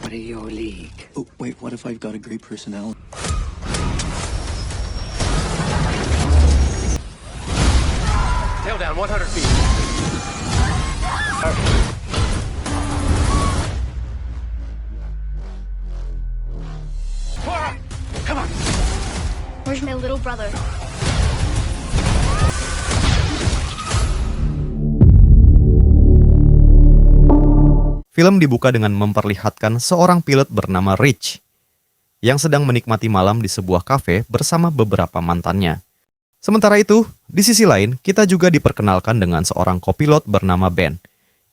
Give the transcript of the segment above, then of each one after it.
Out of your league. Oh, wait, what if I've got a great personality? Tail down 100 feet. Cora, come on. Where's my little brother? Film dibuka dengan memperlihatkan seorang pilot bernama Rich yang sedang menikmati malam di sebuah kafe bersama beberapa mantannya. Sementara itu, di sisi lain, kita juga diperkenalkan dengan seorang kopilot bernama Ben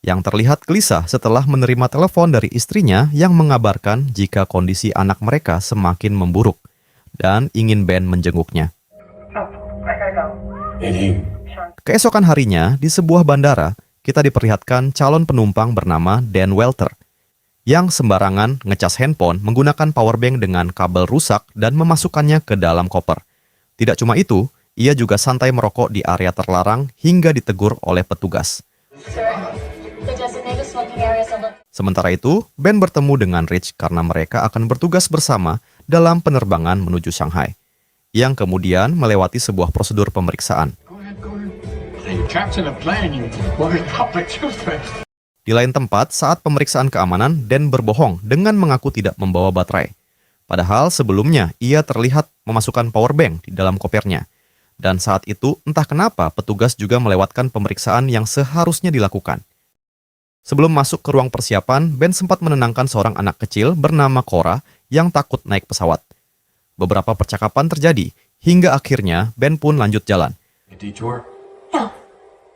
yang terlihat gelisah setelah menerima telepon dari istrinya yang mengabarkan jika kondisi anak mereka semakin memburuk dan ingin Ben menjenguknya. Keesokan harinya, di sebuah bandara, kita diperlihatkan calon penumpang bernama Dan Welter yang sembarangan ngecas handphone menggunakan powerbank dengan kabel rusak dan memasukkannya ke dalam koper. Tidak cuma itu, ia juga santai merokok di area terlarang hingga ditegur oleh petugas. Sementara itu, Ben bertemu dengan Rich karena mereka akan bertugas bersama dalam penerbangan menuju Shanghai, yang kemudian melewati sebuah prosedur pemeriksaan. Di lain tempat, saat pemeriksaan keamanan, Dan berbohong dengan mengaku tidak membawa baterai. Padahal sebelumnya ia terlihat memasukkan powerbank di dalam kopernya. Dan saat itu, entah kenapa petugas juga melewatkan pemeriksaan yang seharusnya dilakukan. Sebelum masuk ke ruang persiapan, Ben sempat menenangkan seorang anak kecil bernama Cora yang takut naik pesawat. Beberapa percakapan terjadi, hingga akhirnya Ben pun lanjut jalan. Detour? No,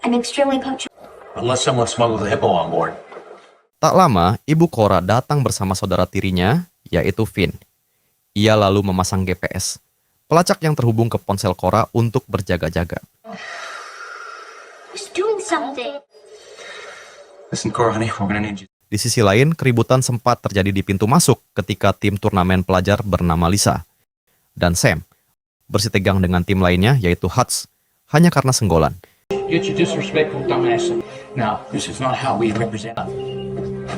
I'm extremely punctual. Unless someone smuggled a hippo on board. Tak lama, ibu Cora datang bersama saudara tirinya, yaitu Finn. Ia lalu memasang GPS, pelacak yang terhubung ke ponsel Cora untuk berjaga-jaga. He's doing something. Listen, Cora, honey, we're gonna need you. Di sisi lain, keributan sempat terjadi di pintu masuk ketika tim turnamen pelajar bernama Lisa dan Sam bersitegang dengan tim lainnya, yaitu Hutz, hanya karena senggolan. Get your disrespectful dumbass. Now, this is not how we represent.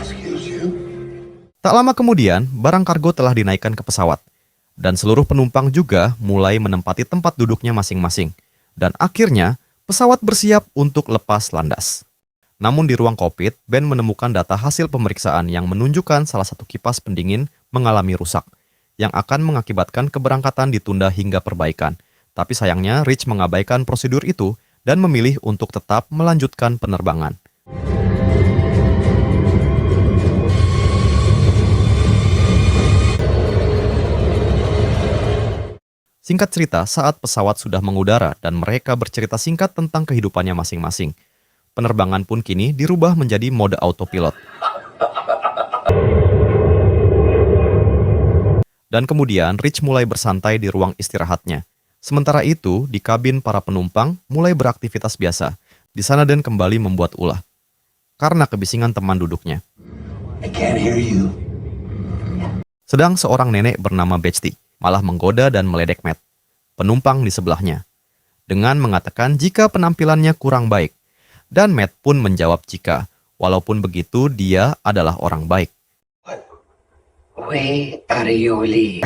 Excuse you? Tak lama kemudian, barang kargo telah dinaikkan ke pesawat, dan seluruh penumpang juga mulai menempati tempat duduknya masing-masing. Dan akhirnya, pesawat bersiap untuk lepas landas. Namun di ruang kokpit, Ben menemukan data hasil pemeriksaan yang menunjukkan salah satu kipas pendingin mengalami rusak, yang akan mengakibatkan keberangkatan ditunda hingga perbaikan. Tapi sayangnya, Rich mengabaikan prosedur itu dan memilih untuk tetap melanjutkan penerbangan. Singkat cerita, saat pesawat sudah mengudara dan mereka bercerita singkat tentang kehidupannya masing-masing, penerbangan pun kini dirubah menjadi mode autopilot. Dan kemudian Rich mulai bersantai di ruang istirahatnya. Sementara itu, di kabin para penumpang mulai beraktivitas biasa. Di sana Dan kembali membuat ulah karena kebisingan teman duduknya. I can't hear you. Sedang seorang nenek bernama Betsy malah menggoda dan meledek Matt, penumpang di sebelahnya, dengan mengatakan jika penampilannya kurang baik. Dan Matt pun menjawab jika, walaupun begitu dia adalah orang baik. Way out of your league.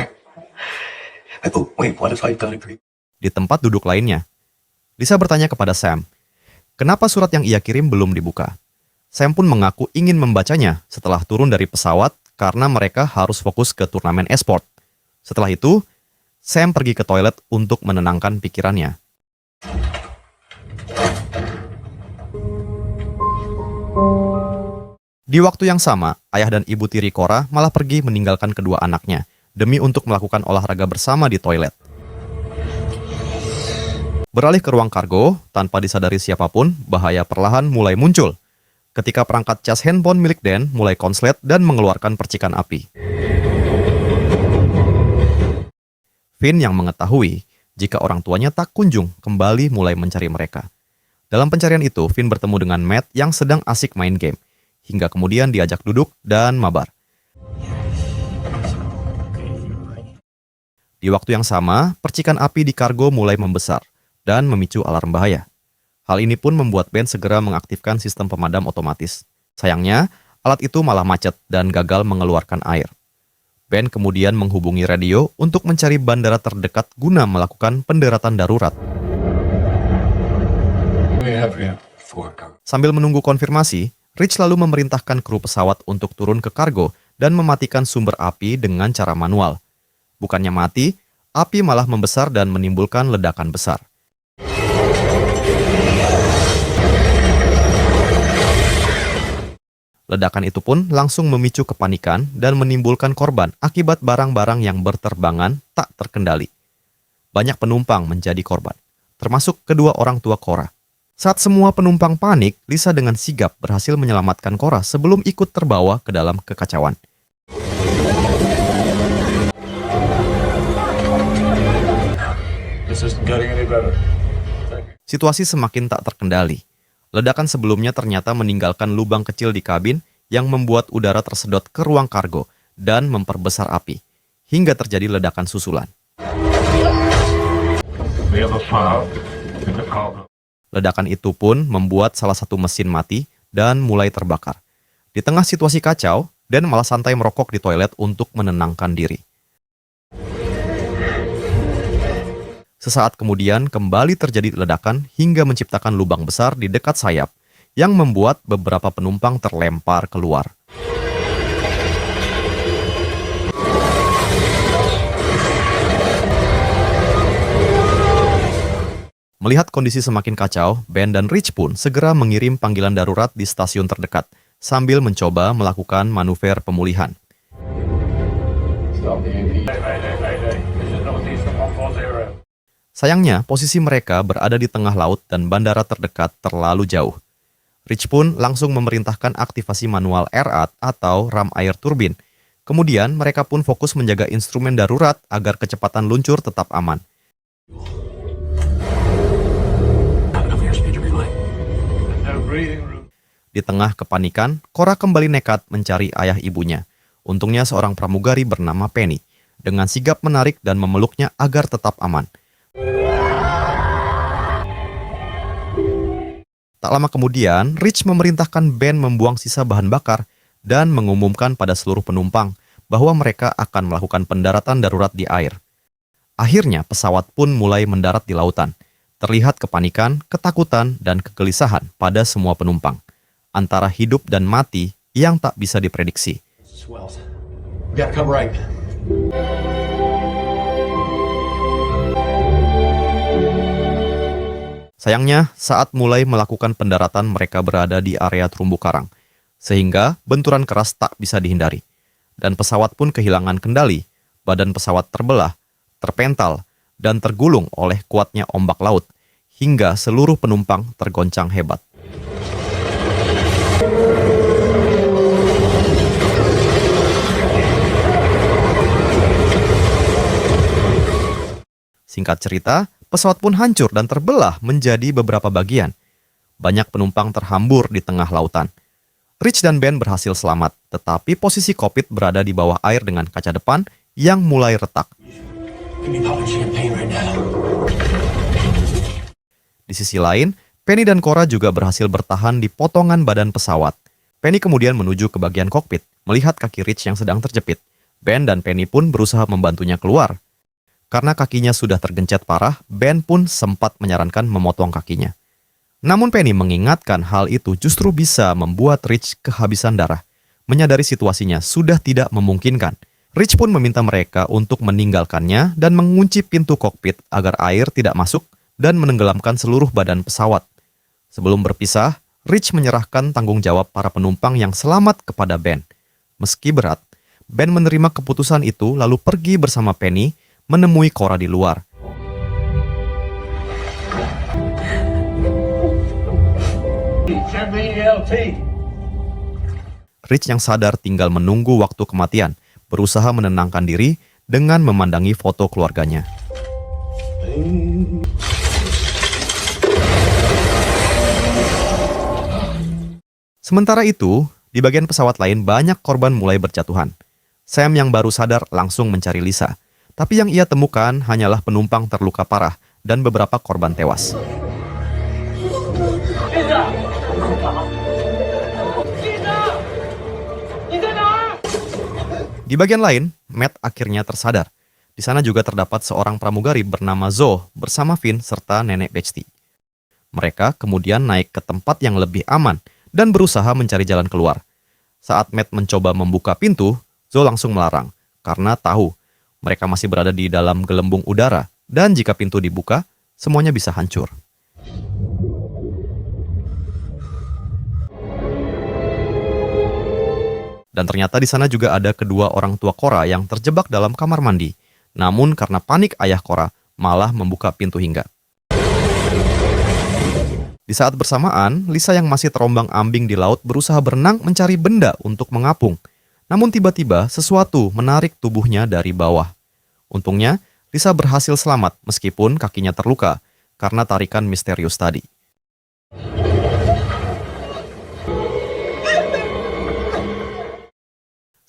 Oh, wait, what if I've got a great... Di tempat duduk lainnya, Lisa bertanya kepada Sam, kenapa surat yang ia kirim belum dibuka. Sam pun mengaku ingin membacanya setelah turun dari pesawat karena mereka harus fokus ke turnamen e-sport. Setelah itu, Sam pergi ke toilet untuk menenangkan pikirannya. Di waktu yang sama, ayah dan ibu tiri Cora malah pergi meninggalkan kedua anaknya demi untuk melakukan olahraga bersama di toilet. Beralih ke ruang kargo, tanpa disadari siapapun, bahaya perlahan mulai muncul ketika perangkat cas handphone milik Dan mulai konslet dan mengeluarkan percikan api. Finn yang mengetahui jika orang tuanya tak kunjung kembali mulai mencari mereka. Dalam pencarian itu, Finn bertemu dengan Matt yang sedang asik main game, hingga kemudian diajak duduk dan mabar. Di waktu yang sama, percikan api di kargo mulai membesar dan memicu alarm bahaya. Hal ini pun membuat Ben segera mengaktifkan sistem pemadam otomatis. Sayangnya, Alat itu malah macet dan gagal mengeluarkan air. Ben kemudian menghubungi radio untuk mencari bandara terdekat guna melakukan pendaratan darurat. Sambil menunggu konfirmasi, Rich lalu memerintahkan kru pesawat untuk turun ke kargo dan mematikan sumber api dengan cara manual. Bukannya mati, api malah membesar dan menimbulkan ledakan besar. Ledakan itu pun langsung memicu kepanikan dan menimbulkan korban akibat barang-barang yang berterbangan tak terkendali. Banyak penumpang menjadi korban, termasuk kedua orang tua Cora. Saat semua penumpang panik, Lisa dengan sigap berhasil menyelamatkan Cora sebelum ikut terbawa ke dalam kekacauan. Situasi semakin tak terkendali. Ledakan sebelumnya ternyata meninggalkan lubang kecil di kabin yang membuat udara tersedot ke ruang kargo dan memperbesar api, hingga terjadi ledakan susulan. Ledakan itu pun membuat salah satu mesin mati dan mulai terbakar. Di tengah situasi kacau, Dan malah santai merokok di toilet untuk menenangkan diri. Sesaat kemudian kembali terjadi ledakan hingga menciptakan lubang besar di dekat sayap yang membuat beberapa penumpang terlempar keluar. Melihat kondisi semakin kacau, Ben dan Rich pun segera mengirim panggilan darurat di stasiun terdekat sambil mencoba melakukan manuver pemulihan. Sayangnya, posisi mereka berada di tengah laut dan bandara terdekat terlalu jauh. Rich pun langsung memerintahkan aktivasi manual RAT atau ram air turbin. Kemudian mereka pun fokus menjaga instrumen darurat agar kecepatan luncur tetap aman. Di tengah kepanikan, Cora kembali nekat mencari ayah ibunya. Untungnya seorang pramugari bernama Penny, dengan sigap menarik dan memeluknya agar tetap aman. Tak lama kemudian, Rich memerintahkan Ben membuang sisa bahan bakar dan mengumumkan pada seluruh penumpang bahwa mereka akan melakukan pendaratan darurat di air. Akhirnya, pesawat pun mulai mendarat di lautan. Terlihat kepanikan, ketakutan, dan kegelisahan pada semua penumpang. Antara hidup dan mati yang tak bisa diprediksi. Sayangnya, saat mulai melakukan pendaratan mereka berada di area terumbu karang, sehingga benturan keras tak bisa dihindari. Dan pesawat pun kehilangan kendali, badan pesawat terbelah, terpental, dan tergulung oleh kuatnya ombak laut, hingga seluruh penumpang tergoncang hebat. Singkat cerita, pesawat pun hancur dan terbelah menjadi beberapa bagian. Banyak penumpang terhambur di tengah lautan. Rich dan Ben berhasil selamat, tetapi posisi kokpit berada di bawah air dengan kaca depan yang mulai retak. Di sisi lain, Penny dan Cora juga berhasil bertahan di potongan badan pesawat. Penny kemudian menuju ke bagian kokpit, melihat kaki Rich yang sedang terjepit. Ben dan Penny pun berusaha membantunya keluar. Karena kakinya sudah tergencet parah, Ben pun sempat menyarankan memotong kakinya. Namun Penny mengingatkan hal itu justru bisa membuat Rich kehabisan darah. Menyadari situasinya sudah tidak memungkinkan, Rich pun meminta mereka untuk meninggalkannya dan mengunci pintu kokpit agar air tidak masuk dan menenggelamkan seluruh badan pesawat. Sebelum berpisah, Rich menyerahkan tanggung jawab para penumpang yang selamat kepada Ben. Meski berat, Ben menerima keputusan itu lalu pergi bersama Penny menemui Cora di luar. Rich yang sadar tinggal menunggu waktu kematian, berusaha menenangkan diri dengan memandangi foto keluarganya. Sementara itu, di bagian pesawat lain banyak korban mulai berjatuhan. Sam yang baru sadar langsung mencari Lisa. Tapi yang ia temukan hanyalah penumpang terluka parah dan beberapa korban tewas. Di bagian lain, Matt akhirnya tersadar. Di sana juga terdapat seorang pramugari bernama Zoe bersama Finn serta nenek Betsy. Mereka kemudian naik ke tempat yang lebih aman dan berusaha mencari jalan keluar. Saat Matt mencoba membuka pintu, Zoe langsung melarang karena tahu mereka masih berada di dalam gelembung udara dan jika pintu dibuka, semuanya bisa hancur. Dan ternyata di sana juga ada kedua orang tua Cora yang terjebak dalam kamar mandi. Namun karena panik ayah Cora malah membuka pintu hingga. Di saat bersamaan, Lisa yang masih terombang-ambing di laut berusaha berenang mencari benda untuk mengapung. Namun tiba-tiba sesuatu menarik tubuhnya dari bawah. Untungnya, Lisa berhasil selamat meskipun kakinya terluka karena tarikan misterius tadi.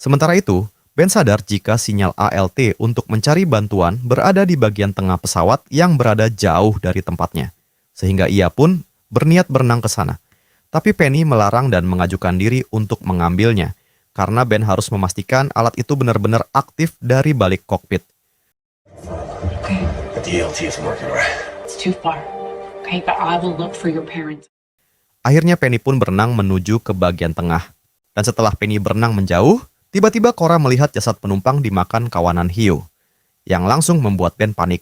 Sementara itu, Ben sadar jika sinyal ALT untuk mencari bantuan berada di bagian tengah pesawat yang berada jauh dari tempatnya. Sehingga ia pun berniat berenang ke sana. Tapi Penny melarang dan mengajukan diri untuk mengambilnya, karena Ben harus memastikan alat itu benar-benar aktif dari balik kokpit. But the ALT isn't working right. It's too far. Okay, but I will look for your parents. Akhirnya Penny pun berenang menuju ke bagian tengah. Dan setelah Penny berenang menjauh, tiba-tiba Cora melihat jasad penumpang dimakan kawanan hiu, yang langsung membuat Ben panik.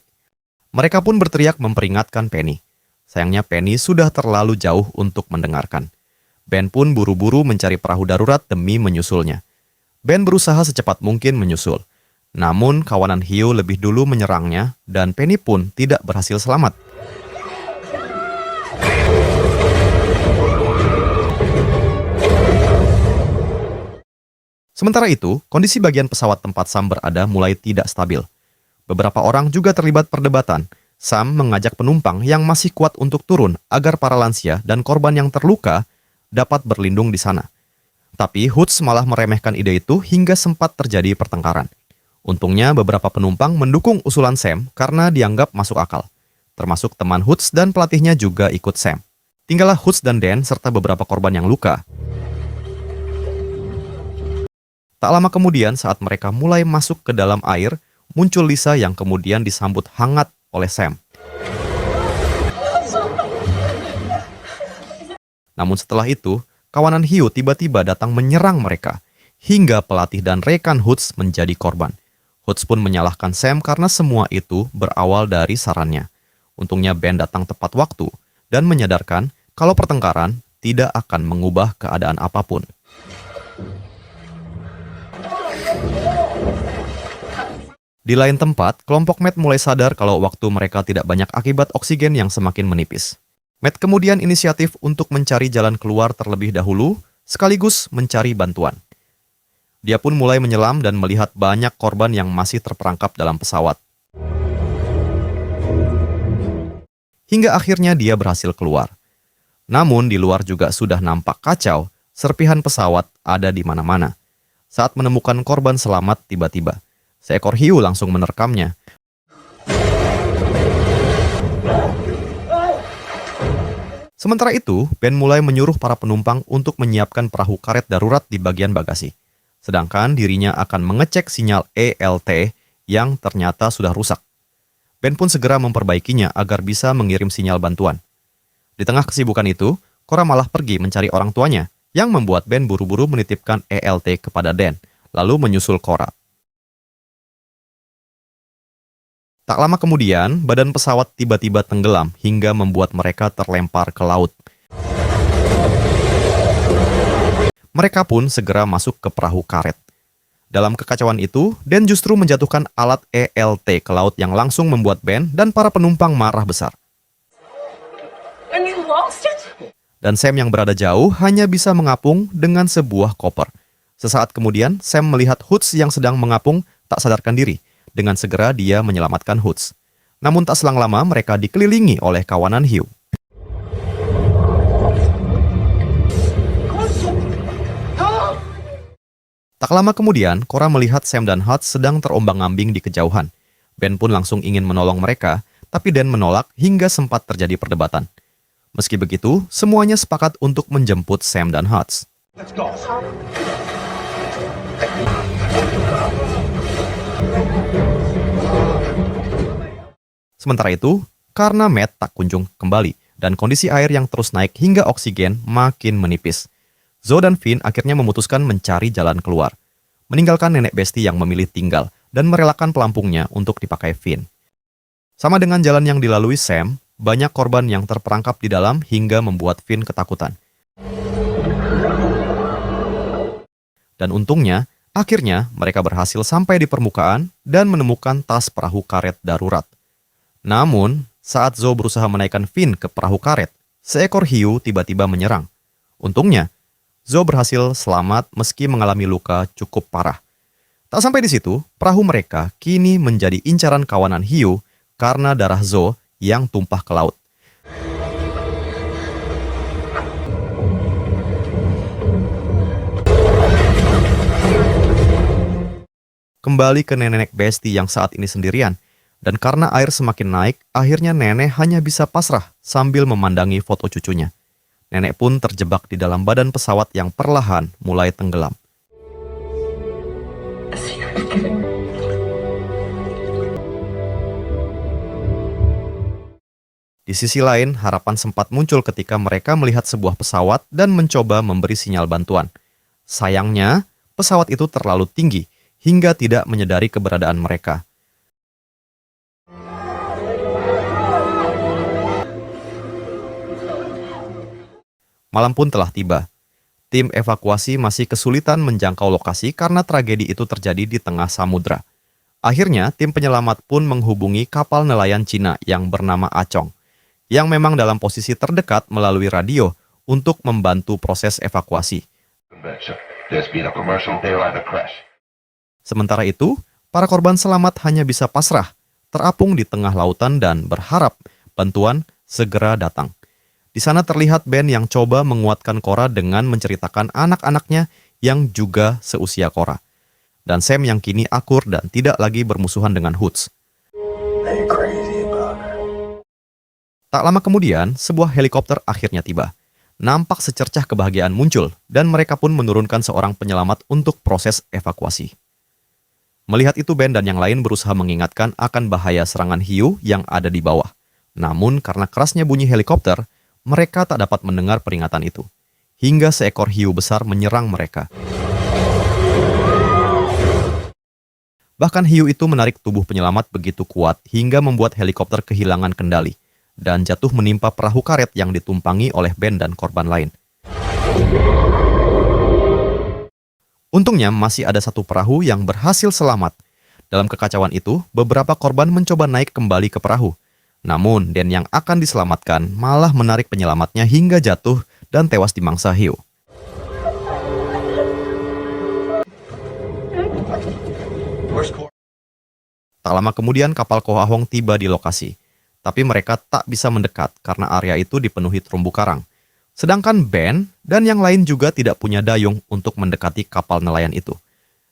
Mereka pun berteriak memperingatkan Penny. Sayangnya Penny sudah terlalu jauh untuk mendengarkan. Ben pun buru-buru mencari perahu darurat demi menyusulnya. Ben berusaha secepat mungkin menyusul. Namun kawanan hiu lebih dulu menyerangnya dan Penny pun tidak berhasil selamat. Sementara itu, kondisi bagian pesawat tempat Sam berada mulai tidak stabil. Beberapa orang juga terlibat perdebatan. Sam mengajak penumpang yang masih kuat untuk turun agar para lansia dan korban yang terluka dapat berlindung di sana. Tapi Hoods malah meremehkan ide itu hingga sempat terjadi pertengkaran. Untungnya beberapa penumpang mendukung usulan Sam karena dianggap masuk akal. Termasuk teman Hoods dan pelatihnya juga ikut Sam. Tinggallah Hoods dan Dan serta beberapa korban yang luka. Tak lama kemudian saat mereka mulai masuk ke dalam air, muncul Lisa yang kemudian disambut hangat oleh Sam. Namun setelah itu, kawanan hiu tiba-tiba datang menyerang mereka, hingga pelatih dan rekan Hoods menjadi korban. Hoods pun menyalahkan Sam karena semua itu berawal dari sarannya. Untungnya Ben datang tepat waktu dan menyadarkan kalau pertengkaran tidak akan mengubah keadaan apapun. Di lain tempat, kelompok Matt mulai sadar kalau waktu mereka tidak banyak akibat oksigen yang semakin menipis. Matt kemudian inisiatif untuk mencari jalan keluar terlebih dahulu, sekaligus mencari bantuan. Dia pun mulai menyelam dan melihat banyak korban yang masih terperangkap dalam pesawat. Hingga akhirnya dia berhasil keluar. Namun di luar juga sudah nampak kacau, serpihan pesawat ada di mana-mana. Saat menemukan korban selamat tiba-tiba, seekor hiu langsung menerkamnya. Sementara itu, Ben mulai menyuruh para penumpang untuk menyiapkan perahu karet darurat di bagian bagasi. Sedangkan dirinya akan mengecek sinyal ALT yang ternyata sudah rusak. Ben pun segera memperbaikinya agar bisa mengirim sinyal bantuan. Di tengah kesibukan itu, Cora malah pergi mencari orang tuanya, yang membuat Ben buru-buru menitipkan ALT kepada Dan, lalu menyusul Cora. Tak lama kemudian, badan pesawat tiba-tiba tenggelam hingga membuat mereka terlempar ke laut. Mereka pun segera masuk ke perahu karet. Dalam kekacauan itu, Dan justru menjatuhkan alat ALT ke laut yang langsung membuat Ben dan para penumpang marah besar. Dan Sam yang berada jauh hanya bisa mengapung dengan sebuah koper. Sesaat kemudian, Sam melihat Hoods yang sedang mengapung tak sadarkan diri. Dengan segera dia menyelamatkan Hoods. Namun tak selang lama mereka dikelilingi oleh kawanan hiu. Tak lama kemudian, Cora melihat Sam dan Hoods sedang terombang-ambing di kejauhan. Ben pun langsung ingin menolong mereka, tapi Dan menolak hingga sempat terjadi perdebatan. Meski begitu, semuanya sepakat untuk menjemput Sam dan Hoods. Let's go. Sementara itu, karena Matt tak kunjung kembali dan kondisi air yang terus naik hingga oksigen makin menipis, Zoe dan Finn akhirnya memutuskan mencari jalan keluar, meninggalkan nenek besti yang memilih tinggal dan merelakan pelampungnya untuk dipakai Finn. Sama dengan jalan yang dilalui Sam, banyak korban yang terperangkap di dalam hingga membuat Finn ketakutan. Dan untungnya, akhirnya mereka berhasil sampai di permukaan dan menemukan tas perahu karet darurat. Namun, saat Zoe berusaha menaikkan Finn ke perahu karet, seekor hiu tiba-tiba menyerang. Untungnya, Zoe berhasil selamat meski mengalami luka cukup parah. Tak sampai di situ, perahu mereka kini menjadi incaran kawanan hiu karena darah Zoe yang tumpah ke laut. Kembali ke nenek besti yang saat ini sendirian, dan karena air semakin naik, akhirnya nenek hanya bisa pasrah sambil memandangi foto cucunya. Nenek pun terjebak di dalam badan pesawat yang perlahan mulai tenggelam. Di sisi lain, harapan sempat muncul ketika mereka melihat sebuah pesawat dan mencoba memberi sinyal bantuan. Sayangnya, pesawat itu terlalu tinggi hingga tidak menyadari keberadaan mereka. Malam pun telah tiba. Tim evakuasi masih kesulitan menjangkau lokasi karena tragedi itu terjadi di tengah samudra. Akhirnya, tim penyelamat pun menghubungi kapal nelayan Cina yang bernama Acong, yang memang dalam posisi terdekat melalui radio untuk membantu proses evakuasi. Sementara itu, para korban selamat hanya bisa pasrah, terapung di tengah lautan dan berharap bantuan segera datang. Di sana terlihat Ben yang coba menguatkan Cora dengan menceritakan anak-anaknya yang juga seusia Cora. Dan Sam yang kini akur dan tidak lagi bermusuhan dengan Hoods. Tak lama kemudian, sebuah helikopter akhirnya tiba. Nampak secercah kebahagiaan muncul dan mereka pun menurunkan seorang penyelamat untuk proses evakuasi. Melihat itu, Ben dan yang lain berusaha mengingatkan akan bahaya serangan hiu yang ada di bawah. Namun karena kerasnya bunyi helikopter, mereka tak dapat mendengar peringatan itu, hingga seekor hiu besar menyerang mereka. Bahkan hiu itu menarik tubuh penyelamat begitu kuat hingga membuat helikopter kehilangan kendali dan jatuh menimpa perahu karet yang ditumpangi oleh Ben dan korban lain. Untungnya masih ada satu perahu yang berhasil selamat. Dalam kekacauan itu, beberapa korban mencoba naik kembali ke perahu. Namun, Dan yang akan diselamatkan malah menarik penyelamatnya hingga jatuh dan tewas dimangsa hiu. Tak lama kemudian kapal Koh Ahong tiba di lokasi. Tapi mereka tak bisa mendekat karena area itu dipenuhi terumbu karang. Sedangkan Ben dan yang lain juga tidak punya dayung untuk mendekati kapal nelayan itu.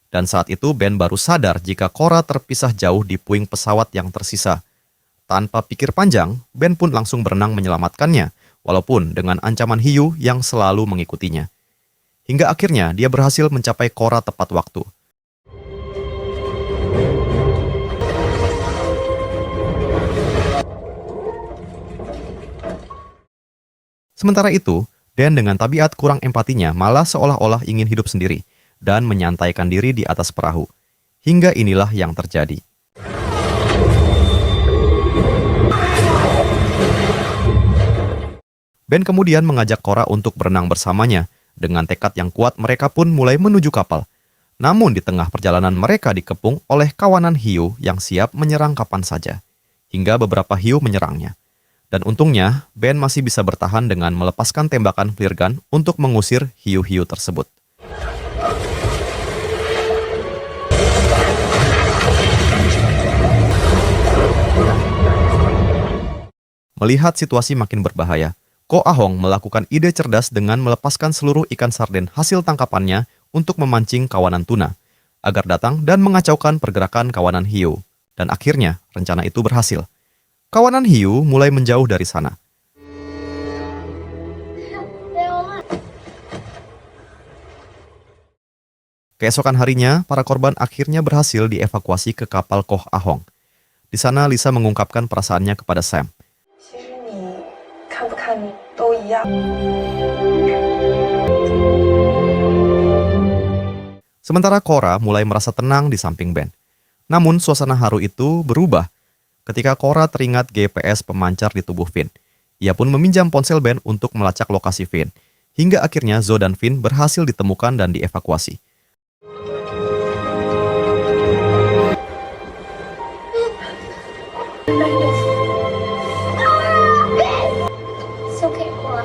Dan saat itu Ben baru sadar jika Cora terpisah jauh di puing pesawat yang tersisa. Tanpa pikir panjang, Ben pun langsung berenang menyelamatkannya, walaupun dengan ancaman hiu yang selalu mengikutinya. Hingga akhirnya dia berhasil mencapai Cora tepat waktu. Sementara itu, Dan dengan tabiat kurang empatinya malah seolah-olah ingin hidup sendiri dan menyantaikan diri di atas perahu. Hingga inilah yang terjadi. Ben kemudian mengajak Cora untuk berenang bersamanya. Dengan tekad yang kuat mereka pun mulai menuju kapal. Namun di tengah perjalanan mereka dikepung oleh kawanan hiu yang siap menyerang kapan saja. Hingga beberapa hiu menyerangnya. Dan untungnya Ben masih bisa bertahan dengan melepaskan tembakan flare gun untuk mengusir hiu-hiu tersebut. Melihat situasi makin berbahaya, Koh Ahong melakukan ide cerdas dengan melepaskan seluruh ikan sarden hasil tangkapannya untuk memancing kawanan tuna, agar datang dan mengacaukan pergerakan kawanan hiu. Dan akhirnya, rencana itu berhasil. Kawanan hiu mulai menjauh dari sana. Keesokan harinya, para korban akhirnya berhasil dievakuasi ke kapal Koh Ahong. Di sana Lisa mengungkapkan perasaannya kepada Sam. 其实你看不看都一样。 Sementara Cora mulai merasa tenang di samping Ben. Namun suasana haru itu berubah ketika Cora teringat GPS pemancar di tubuh Finn. Ia pun meminjam ponsel Ben untuk melacak lokasi Finn. Hingga akhirnya Zoe dan Finn berhasil ditemukan dan dievakuasi. It's okay, Cora.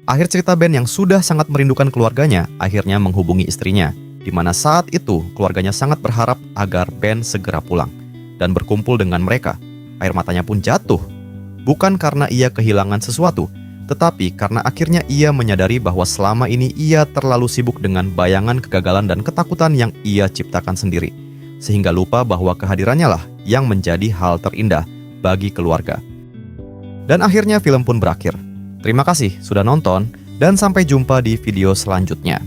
Akhir cerita Ben yang sudah sangat merindukan keluarganya akhirnya menghubungi istrinya, di mana saat itu keluarganya sangat berharap agar Ben segera pulang dan berkumpul dengan mereka. Air matanya pun jatuh, bukan karena ia kehilangan sesuatu, tetapi karena akhirnya ia menyadari bahwa selama ini ia terlalu sibuk dengan bayangan kegagalan dan ketakutan yang ia ciptakan sendiri, sehingga lupa bahwa kehadirannya lah yang menjadi hal terindah bagi keluarga. Dan akhirnya film pun berakhir. Terima kasih sudah nonton, dan sampai jumpa di video selanjutnya.